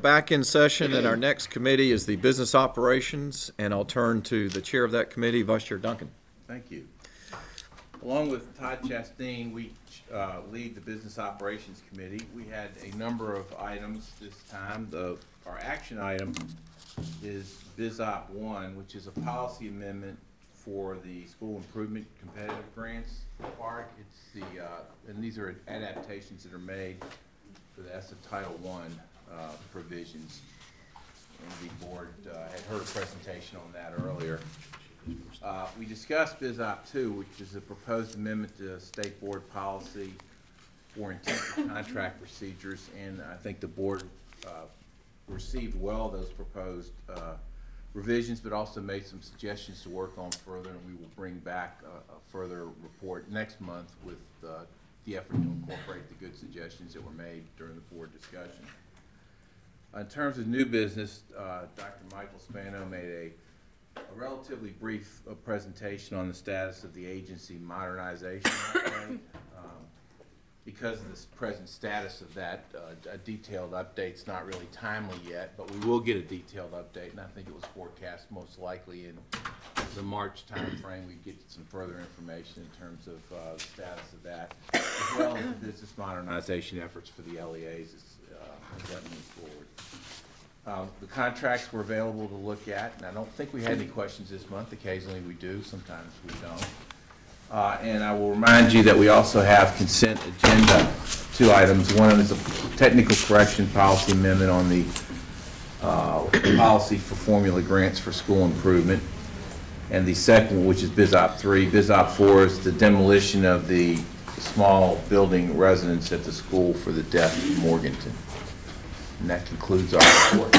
Back in session, and our next committee is the Business Operations, and I'll turn to the chair of that committee, Vice Chair Duncan. Thank you. Along with Todd Chastain, we lead the Business Operations Committee. We had a number of items this time. Our action item is BizOp 1, which is a policy amendment for the school improvement competitive grants part. It's the and these are adaptations that are made for the ESSA Title I provisions. And the board had heard a presentation on that earlier. We discussed BizOp 2, which is a proposed amendment to state board policy for intensive contract procedures, and I think the board received well those proposed revisions, but also made some suggestions to work on further, and we will bring back a further report next month with the effort to incorporate the good suggestions that were made during the board discussion. In terms of new business, Dr. Michael Spano made a relatively brief presentation on the status of the agency modernization. Because of the present status of that, a detailed update's not really timely yet, but we will get a detailed update, and I think it was forecast most likely in the March timeframe. We get some further information in terms of the status of that, as well as the business modernization efforts for the LEAs as that moves forward. The contracts were available to look at, and I don't think we had any questions this month. Occasionally we do, sometimes we don't. And I will remind you that we also have consent agenda, 2 items. One is a technical correction policy amendment on the policy for formula grants for school improvement. And the second, which is BizOp 3. BizOp 4 is the demolition of the small building residence at the school for the deaf in Morganton. And that concludes our report.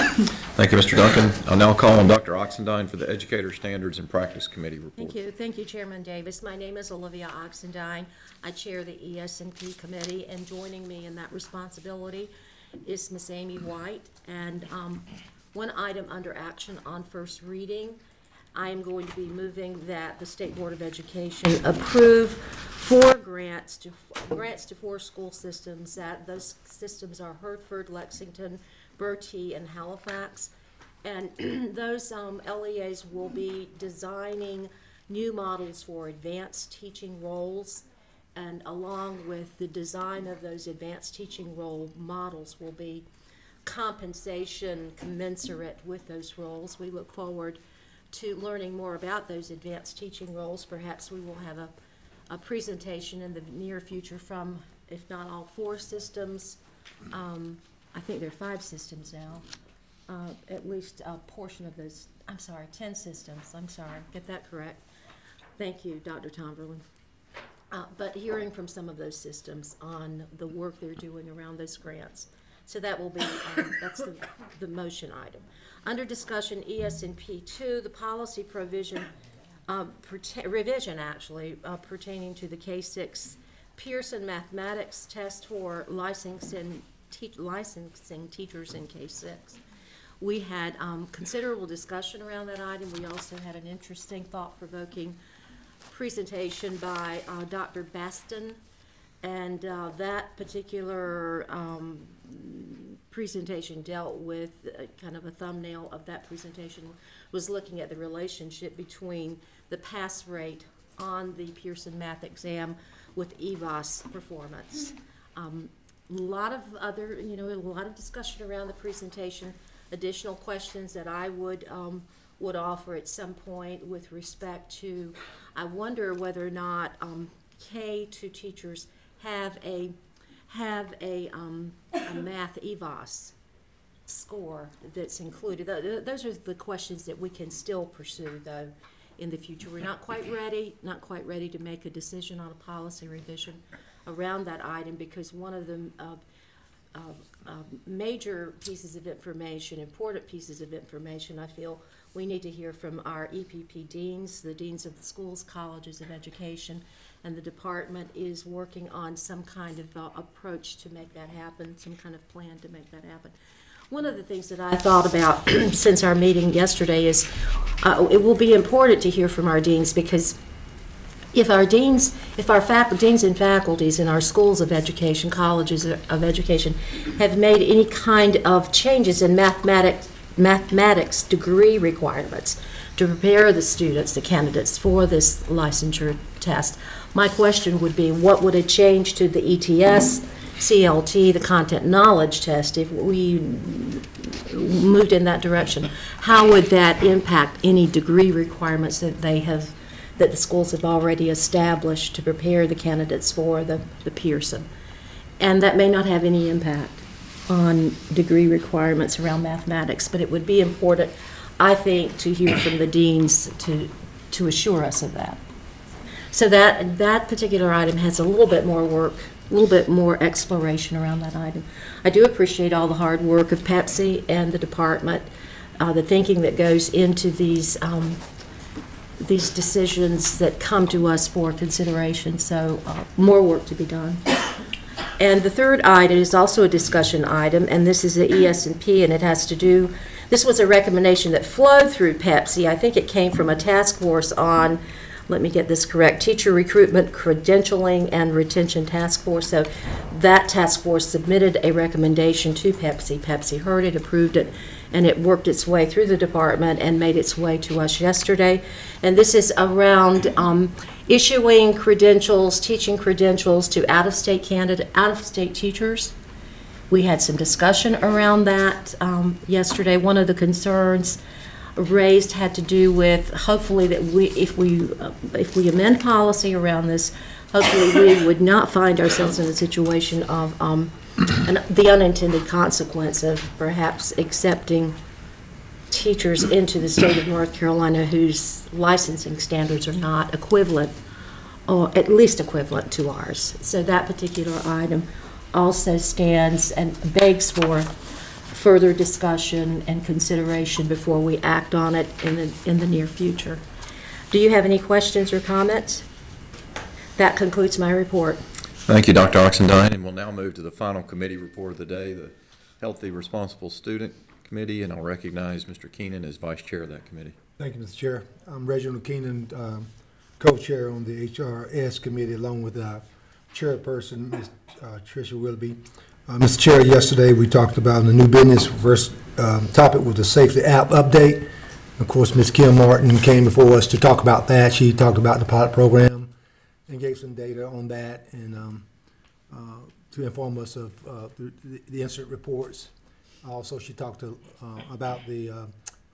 Thank you, Mr. Duncan. I'll now call on Dr. Oxendine for the Educator Standards and Practice Committee report. Thank you, Chairman Davis. My name is Olivia Oxendine. I chair the ES&P committee, and joining me in that responsibility is Ms. Amy White. And one item under action on first reading, I am going to be moving that the State Board of Education approve 4 grants to 4 school systems. That those systems are Hertford, Lexington, Bertie, and Halifax. And those LEAs will be designing new models for advanced teaching roles, and along with the design of those advanced teaching role models will be compensation commensurate with those roles. We look forward to learning more about those advanced teaching roles. Perhaps we will have a presentation in the near future from, if not all 4 systems, I think there are 5 systems now, at least a portion of those, 10 systems, get that correct. Thank you, Dr. Tomberlin. But hearing from some of those systems on the work they're doing around those grants. So that will be, that's the motion item. Under discussion, ES&P 2, the policy provision, revision actually, pertaining to the K-6 Pearson mathematics test for licensing teachers in K-6. We had considerable discussion around that item. We also had an interesting, thought-provoking presentation by Dr. Baston, and that particular presentation dealt with kind of a thumbnail of that presentation was looking at the relationship between the pass rate on the Pearson math exam with EVOS performance. A lot of other, a lot of discussion around the presentation, additional questions that I would offer at some point with respect to, I wonder whether or not K2 teachers have a math EVOS score that's included. Those are the questions that we can still pursue, though, in the future. We're not quite ready to make a decision on a policy revision around that item, because one of the major pieces of information, important pieces of information, I feel we need to hear from our EPP deans, the deans of the schools, colleges of education, and the department is working on some kind of approach to make that happen, some kind of plan to make that happen. One of the things that I thought about since our meeting yesterday is it will be important to hear from our deans, because if our deans, if our deans and faculties in our schools of education, colleges of education, have made any kind of changes in mathematics degree requirements to prepare the students, the candidates, for this licensure test, my question would be, what would a change to the ETS, CLT, the content knowledge test, if we moved in that direction? How would that impact any degree requirements that that the schools have already established to prepare the candidates for the Pearson? And that may not have any impact on degree requirements around mathematics, but it would be important, I think, to hear from the deans to assure us of that. So that particular item has a little bit more work, a little bit more exploration around that item. I do appreciate all the hard work of Pepsi and the department, the thinking that goes into these decisions that come to us for consideration, so more work to be done. And the third item is also a discussion item, and this is the ES&P, and it has to do, this was a recommendation that flowed through Pepsi. I think it came from a task force on, let me get this correct, Teacher Recruitment, Credentialing, and Retention Task Force. So that task force submitted a recommendation to Pepsi. Pepsi heard it, approved it, and it worked its way through the department and made its way to us yesterday. And this is around issuing credentials, teaching credentials to out-of-state teachers. We had some discussion around that yesterday. One of the concerns raised had to do with, hopefully, that if we amend policy around this, hopefully we would not find ourselves in a situation of the unintended consequence of perhaps accepting teachers into the state of North Carolina whose licensing standards are not equivalent, or at least equivalent to ours. So that particular item also stands and begs for further discussion and consideration before we act on it in the near future. Do you have any questions or comments? That concludes my report. Thank you, Dr. Oxendine, and we'll now move to the final committee report of the day, the Healthy Responsible Student Committee, and I'll recognize Mr. Keenan as Vice Chair of that committee. Thank you, Mr. Chair. I'm Reginald Keenan, co-chair on the HRS committee, along with chairperson, Ms. Tricia Willoughby. Mr. Chair, yesterday we talked about the new business. First topic was the safety app update. Of course, Ms. Kim Martin came before us to talk about that. She talked about the pilot program and gave some data on that, and to inform us of the incident reports. Also, she talked about the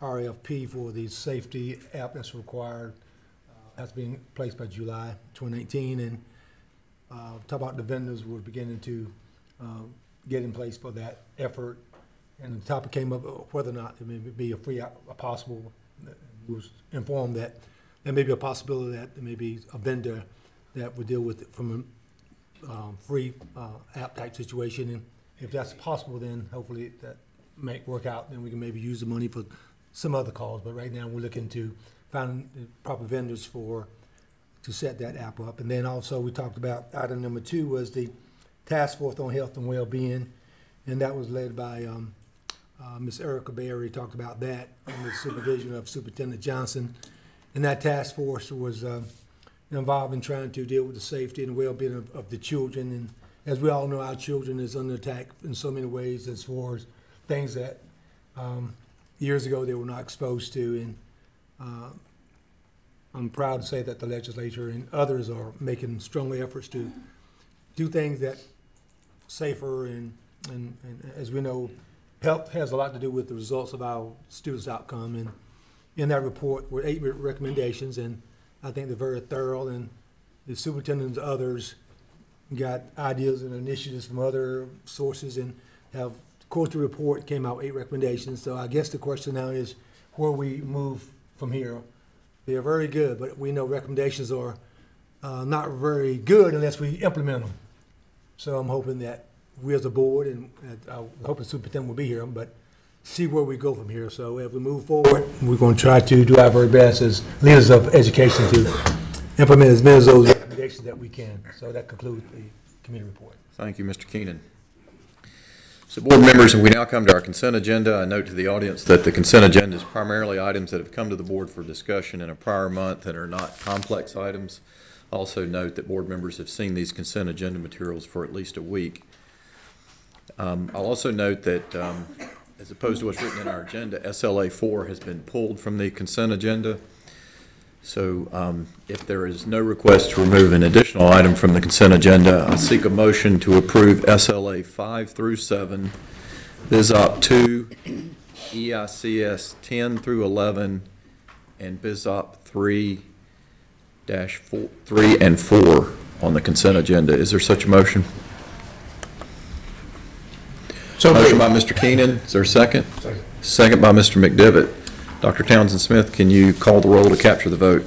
RFP for the safety app that's required, that's being placed by July 2019, and talk about the vendors we're beginning to get in place for that effort. And the topic came up whether or not there may be a possible, we was informed that there may be a possibility that there may be a vendor that would deal with it from a free app type situation. And if that's possible, then hopefully that might work out, then we can maybe use the money for some other cause. But right now we're looking to find the proper vendors to set that app up. And then also we talked about item number 2 was the Task Force on Health and Well-Being, and that was led by Ms. Erica Berry. Talked about that under the supervision of Superintendent Johnson. And that task force was involved in trying to deal with the safety and well-being of the children. And as we all know, our children is under attack in so many ways, as far as things that years ago they were not exposed to. And I'm proud to say that the legislature and others are making strong efforts to do things that safer, and as we know, health has a lot to do with the results of our students' outcome. And in that report were 8 recommendations, and I think they're very thorough, and the superintendents and others got ideas and initiatives from other sources, and have, of course, the report came out 8 recommendations. So I guess the question now is where we move from here. They are very good, but we know recommendations are not very good unless we implement them. So I'm hoping that we as a board, and I hope the superintendent will be here, but see where we go from here. So as we move forward, we're going to try to do our very best as leaders of education to implement as many of those recommendations that we can. So that concludes the committee report. Thank you, Mr. Keenan. So board members, we now come to our consent agenda. I note to the audience that the consent agenda is primarily items that have come to the board for discussion in a prior month and are not complex items. Also note that board members have seen these consent agenda materials for at least a week. I'll also note that, as opposed to what's written in our agenda, SLA 4 has been pulled from the consent agenda. So if there is no request to remove an additional item from the consent agenda, I seek a motion to approve SLA 5 through 7, BizOp 2, EICS 10 through 11, and BizOp 3 and 4 on the consent agenda. Is there such a motion? Motion by Mr. Keenan. Is there a second? Second. Second by Mr. McDevitt. Dr. Townsend Smith, can you call the roll to capture the vote?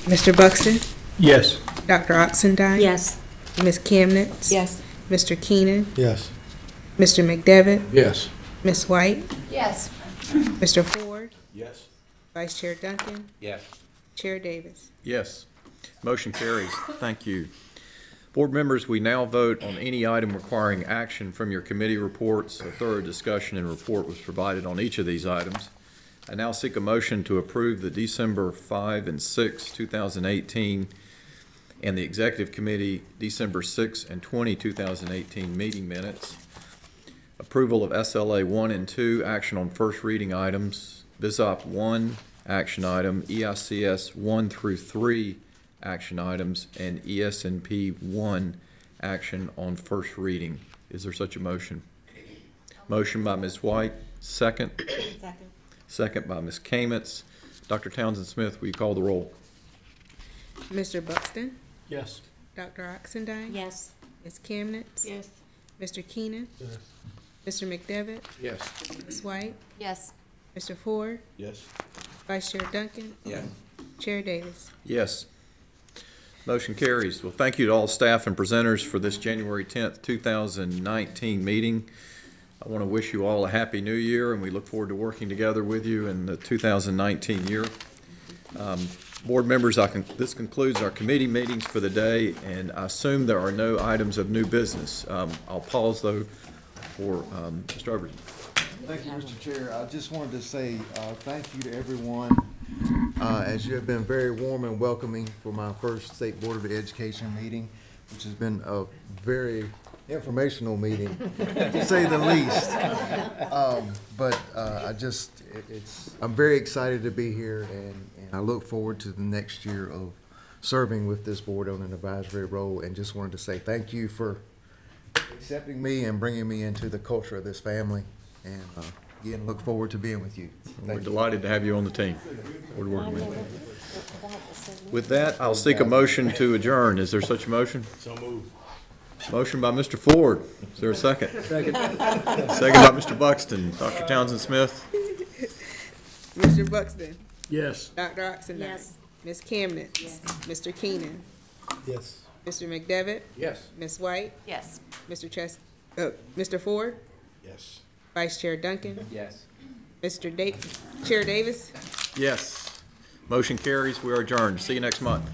Mr. Buxton? Yes. Dr. Oxendine? Yes. Ms. Chemnitz? Yes. Mr. Keenan? Yes. Mr. McDevitt? Yes. Ms. White? Yes. Mr. Ford? Yes. Vice Chair Duncan? Yes. Chair Davis? Yes. Motion carries. Thank you. Board members, we now vote on any item requiring action from your committee reports. A thorough discussion and report was provided on each of these items. I now seek a motion to approve the December 5 and 6, 2018, and the Executive Committee December 6 and 20, 2018 meeting minutes. Approval of SLA 1 and 2, action on first reading items. BizOp 1, action item. EICS 1 through 3, action items, and ESNP 1, action on first reading. Is there such a motion? Motion by Ms. White, second. Second. Second by Ms. Kamitz. Dr. Townsend Smith, will you call the roll? Mr. Buxton? Yes. Dr. Oxendine? Yes. Ms. Chemnitz? Yes. Mr. Keenan? Yes. Mr. McDevitt? Yes. Ms. White? Yes. Mr. Ford? Yes. Vice Chair Duncan? Yes. Chair Davis? Yes. Motion carries. Well, thank you to all staff and presenters for this January 10th, 2019 meeting. I want to wish you all a happy new year, and we look forward to working together with you in the 2019 year. Board members, this concludes our committee meetings for the day, and I assume there are no items of new business. I'll pause, though, for Mr. Overton. Thank you, Mr. Chair. I just wanted to say thank you to everyone, as you have been very warm and welcoming for my first State Board of Education meeting, which has been a very informational meeting, to say the least. I'm very excited to be here, and I look forward to the next year of serving with this board on an advisory role, and just wanted to say thank you for accepting me and bringing me into the culture of this family. And again, look forward to being with you. We're delighted to have you on the team. We're working with you. With that, I'll seek a motion to adjourn. Is there such a motion? So moved. Motion by Mr. Ford. Is there a second? Second. Second by Mr. Buxton. Dr. Townsend Smith? Mr. Buxton? Yes. Dr. Oxendine? Yes. Ms. Chemnitz? Yes. Mr. Keenan? Yes. Mr. McDevitt? Yes. Ms. White? Yes. Mr. Ford? Yes. Vice Chair Duncan? Yes. Chair Davis? Yes. Motion carries. We are adjourned. See you next month.